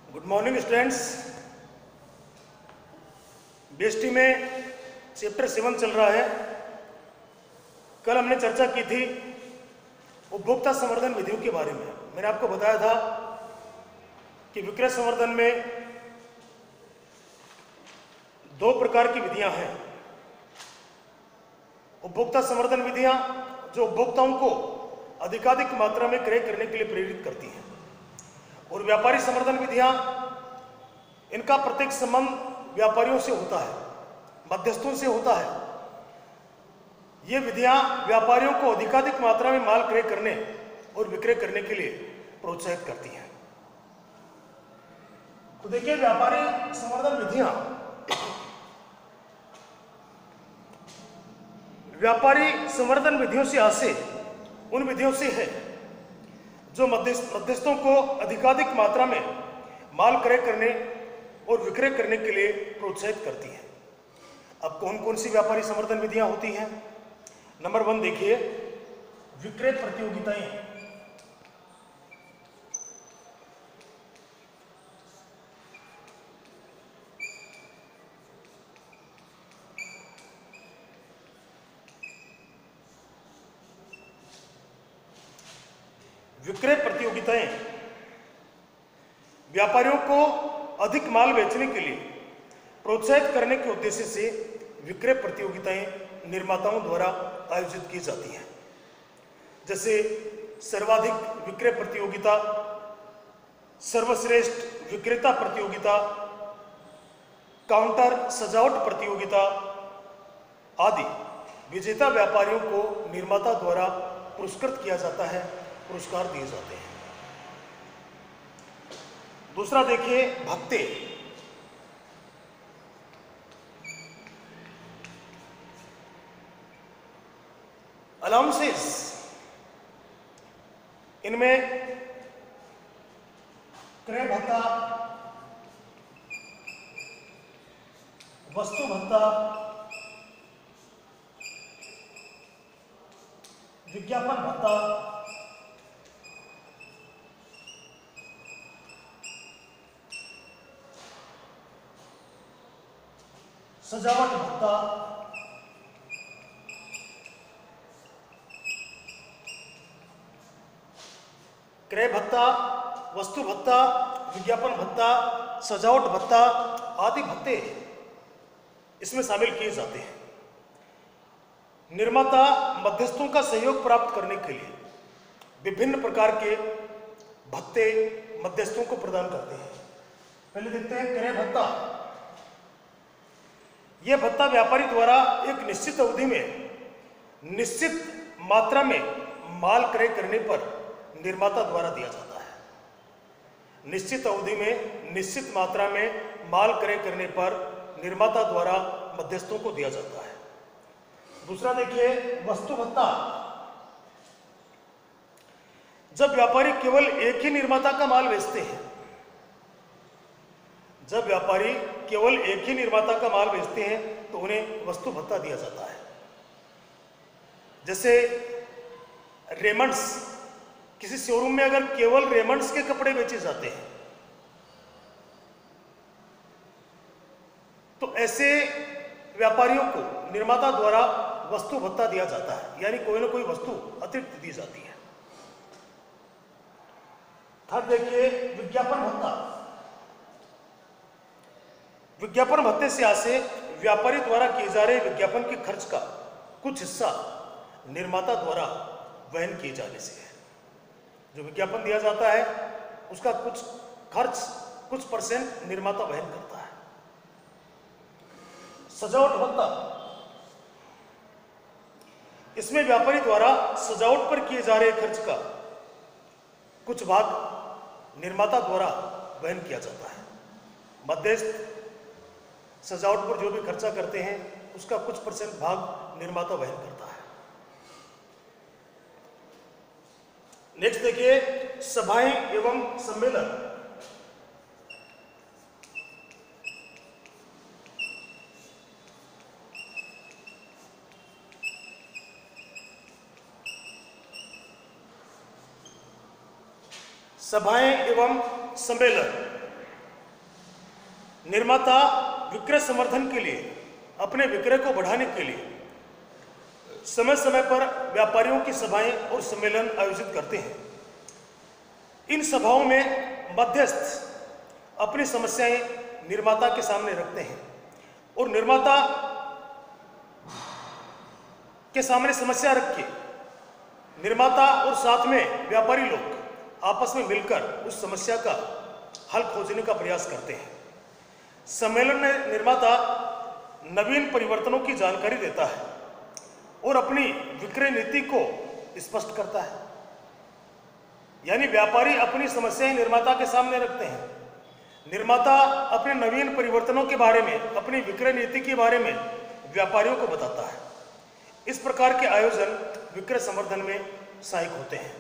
Good morning students. BST में chapter 7 चल रहा है। कल हमने चर्चा की थी उपभोक्ता संवर्धन विधियों के बारे में। मैंने आपको बताया था कि विक्रय संवर्धन में दो प्रकार की विधियां हैं। उपभोक्ता संवर्धन विधियां जो उपभोक्ताओं को अधिकाधिक मात्रा में क्रय करने के लिए प्रेरित करती हैं, और व्यापारी संवर्धन विधियां इनका प्रत्येक संबंध व्यापारियों से होता है, मध्यस्थों से होता है। ये विधियां व्यापारियों को अधिकाधिक मात्रा में माल क्रय करने और विक्रय करने के लिए प्रोत्साहित करती हैं। तो देखिए, व्यापारी संवर्धन विधियां व्यापारी संवर्धन विधियों से आशय उन विधियों से है जो मध्यस्थों को अधिकाधिक मात्रा में माल क्रय करने और विक्रय करने के लिए प्रोत्साहित करती है। अब कौन कौन सी व्यापारी संवर्धन विधियां होती हैं? नंबर 1 देखिए, विक्रय प्रतियोगिताएं। विक्रय प्रतियोगिताएं व्यापारियों को अधिक माल बेचने के लिए प्रोत्साहित करने के उद्देश्य से विक्रय प्रतियोगिताएं निर्माताओं द्वारा आयोजित की जाती हैं। जैसे सर्वाधिक विक्रय प्रतियोगिता, सर्वश्रेष्ठ विक्रेता प्रतियोगिता, काउंटर सजावट प्रतियोगिता आदि। विजेता व्यापारियों को निर्माता द्वारा पुरस्कृत किया जाता है, पुरस्कार दिए जाते हैं। दूसरा देखिए, भत्ते। अलाउंसेस, इनमें क्रय भत्ता, वस्तु भत्ता, विज्ञापन भत्ता, सजावट भत्ता, क्रय भत्ता, वस्तु भत्ता, विज्ञापन भत्ता, सजावट भत्ता आदि भत्ते इसमें शामिल किए जाते हैं। निर्माता मध्यस्थों का सहयोग प्राप्त करने के लिए विभिन्न प्रकार के भत्ते मध्यस्थों को प्रदान करते हैं। पहले देखते हैं क्रय भत्ता। यह भत्ता व्यापारी द्वारा एक निश्चित अवधि में निश्चित मात्रा में माल क्रय करने पर निर्माता द्वारा दिया जाता है। निश्चित अवधि में निश्चित मात्रा में माल क्रय करने पर निर्माता द्वारा मध्यस्थों को दिया जाता है। दूसरा देखिए, वस्तु भत्ता। जब व्यापारी केवल एक ही निर्माता का माल बेचते हैं, जब व्यापारी केवल एक ही निर्माता का माल बेचते हैं तो उन्हें वस्तु भत्ता दिया जाता है। जैसे रेमंड्स, किसी शोरूम में अगर केवल रेमंड्स के कपड़े बेचे जाते हैं तो ऐसे व्यापारियों को निर्माता द्वारा वस्तु भत्ता दिया जाता है, यानी कोई ना कोई वस्तु अतिरिक्त दी जाती है। थर्ड देखिए, विज्ञापन भत्ता। विज्ञापन भत्ते से आशय व्यापारी द्वारा किए जा रहे विज्ञापन के खर्च का कुछ हिस्सा निर्माता द्वारा वहन किए जाने से है। जो विज्ञापन दिया जाता है उसका कुछ खर्च, कुछ % निर्माता वहन करता है। सजावट भत्ता, इसमें व्यापारी द्वारा सजावट पर किए जा रहे खर्च का कुछ भाग निर्माता द्वारा वहन किया जाता है। मध्यस्थ सजावट पर जो भी खर्चा करते हैं उसका कुछ % भाग निर्माता वहन करता है। नेक्स्ट देखिए, सभाएं एवं सम्मेलन। सभाएं एवं सम्मेलन निर्माता विक्रय संवर्धन के लिए, अपने विक्रय को बढ़ाने के लिए समय समय पर व्यापारियों की सभाएं और सम्मेलन आयोजित करते हैं। इन सभाओं में मध्यस्थ अपनी समस्याएं निर्माता के सामने रखते हैं और निर्माता के सामने समस्या रख के निर्माता और साथ में व्यापारी लोग आपस में मिलकर उस समस्या का हल खोजने का प्रयास करते हैं। सम्मेलन में निर्माता नवीन परिवर्तनों की जानकारी देता है और अपनी विक्रय नीति को स्पष्ट करता है। यानी व्यापारी अपनी समस्याएं निर्माता के सामने रखते हैं, निर्माता अपने नवीन परिवर्तनों के बारे में, अपनी विक्रय नीति के बारे में व्यापारियों को बताता है। इस प्रकार के आयोजन विक्रय संवर्धन में सहायक होते हैं।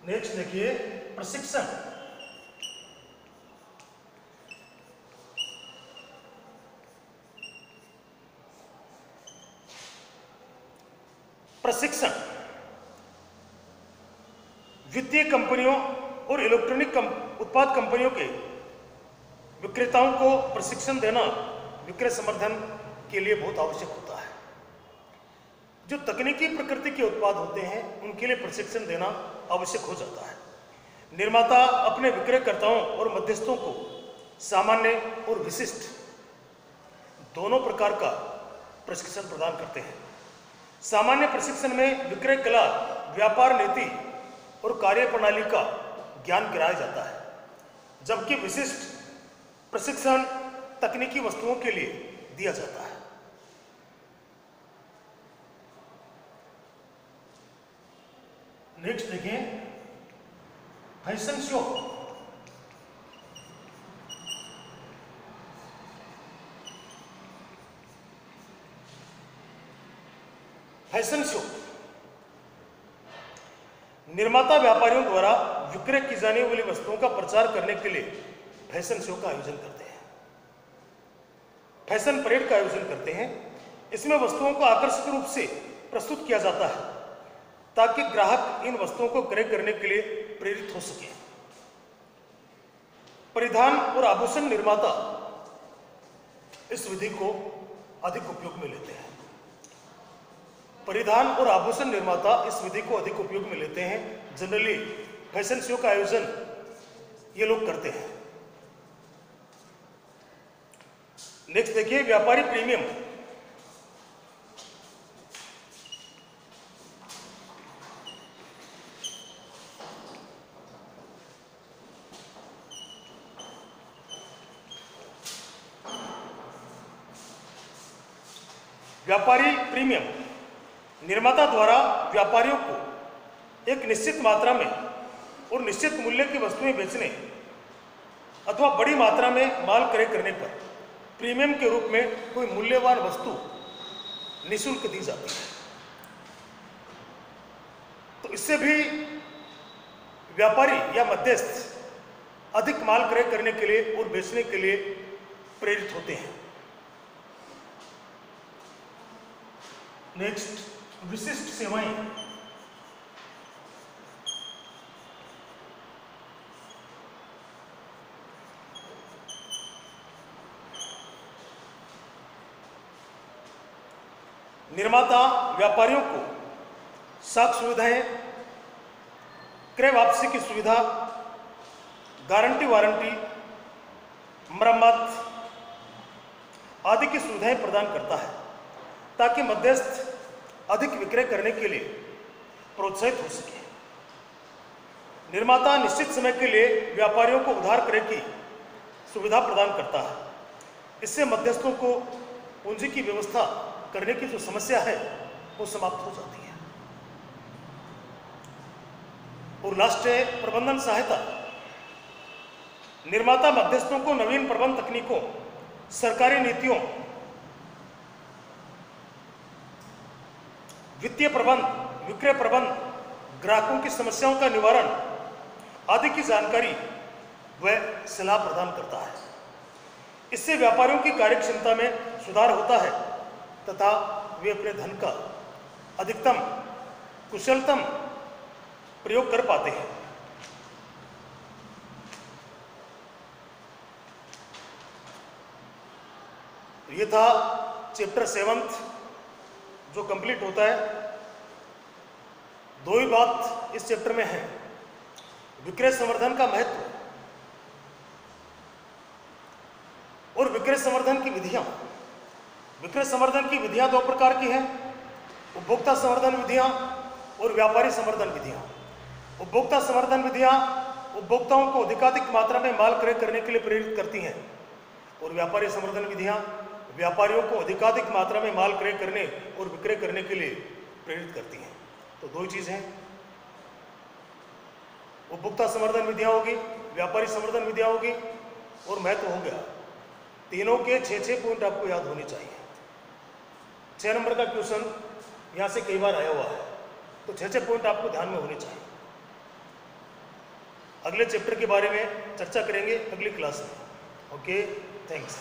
नेक्स्ट देखिए, प्रशिक्षण। प्रशिक्षण वित्तीय कंपनियों और इलेक्ट्रॉनिक उत्पाद कंपनियों के विक्रेताओं को प्रशिक्षण देना विक्रय संवर्धन के लिए बहुत आवश्यक होता है। जो तकनीकी प्रकृति के उत्पाद होते हैं उनके लिए प्रशिक्षण देना आवश्यक हो जाता है। निर्माता अपने विक्रयकर्ताओं और मध्यस्थों को सामान्य और विशिष्ट दोनों प्रकार का प्रशिक्षण प्रदान करते हैं। सामान्य प्रशिक्षण में विक्रय कला, व्यापार नीति और कार्यप्रणाली का ज्ञान कराया जाता है, जबकि विशिष्ट प्रशिक्षण तकनीकी वस्तुओं के लिए दिया जाता है। नेक्स्ट देखें, फैशन शो। फैशन शो निर्माता व्यापारियों द्वारा विक्रय की जाने वाली वस्तुओं का प्रचार करने के लिए फैशन शो का आयोजन करते हैं। फैशन परेड का आयोजन करते हैं। इसमें वस्तुओं को आकर्षक रूप से प्रस्तुत किया जाता है ताकि ग्राहक इन वस्तुओं को क्रय करने के लिए प्रेरित हो सके। परिधान और आभूषण निर्माता इस विधि को अधिक उपयोग में लेते हैं। परिधान और आभूषण निर्माता इस विधि को अधिक उपयोग में लेते हैं। जनरली फैशन शो का आयोजन ये लोग करते हैं। नेक्स्ट देखिए, व्यापारी प्रीमियम। व्यापारी प्रीमियम निर्माता द्वारा व्यापारियों को एक निश्चित मात्रा में और निश्चित मूल्य की वस्तुएं बेचने अथवा बड़ी मात्रा में माल क्रय करने पर प्रीमियम के रूप में कोई मूल्यवान वस्तु निःशुल्क दी जाती है। तो इससे भी व्यापारी या मध्यस्थ अधिक माल क्रय करने के लिए और बेचने के लिए प्रेरित होते हैं। नेक्स्ट, विशिष्ट सेवाएं। निर्माता व्यापारियों को साख सुविधाएं, क्रय वापसी की सुविधा, गारंटी वारंटी, मरम्मत आदि की सुविधाएं प्रदान करता है ताकि मध्यस्थ अधिक विक्रय करने के लिए प्रोत्साहित हो सके। निर्माता निश्चित समय के लिए व्यापारियों को उधार क्रय की सुविधा प्रदान करता है। इससे मध्यस्थों को पूंजी की व्यवस्था करने की जो समस्या है वो समाप्त हो जाती है। और लास्ट है प्रबंधन सहायता। निर्माता मध्यस्थों को नवीन प्रबंध तकनीकों, सरकारी नीतियों, वित्तीय प्रबंध, विक्रय प्रबंध, ग्राहकों की समस्याओं का निवारण आदि की जानकारी व सलाह प्रदान करता है। इससे व्यापारियों की कार्यक्षमता में सुधार होता है तथा वे अपने धन का अधिकतम कुशलतम प्रयोग कर पाते हैं। ये था चैप्टर 7 जो कंप्लीट होता है। दो ही बात इस चैप्टर में है, विक्रय संवर्धन का महत्व और विक्रय संवर्धन की विधियां। विक्रय संवर्धन की विधियां दो प्रकार की हैं, उपभोक्ता संवर्धन विधियां और व्यापारी संवर्धन विधियां। उपभोक्ता संवर्धन विधियां उपभोक्ताओं को अधिकाधिक मात्रा में माल क्रय करने के लिए प्रेरित करती हैं और व्यापारी संवर्धन विधियां व्यापारियों को अधिकाधिक मात्रा में माल क्रय करने और विक्रय करने के लिए प्रेरित करती हैं। तो दो ही चीज़ हैं, उपभोक्ता संवर्धन विधियां होगी, व्यापारी संवर्धन विधियां होगी और महत्व हो गया। तीनों के 6 पॉइंट आपको याद होने चाहिए। 6 नंबर का क्वेश्चन यहाँ से कई बार आया हुआ है, तो 6 पॉइंट आपको ध्यान में होने चाहिए। अगले चैप्टर के बारे में चर्चा करेंगे अगली क्लास में। Okay, thanks.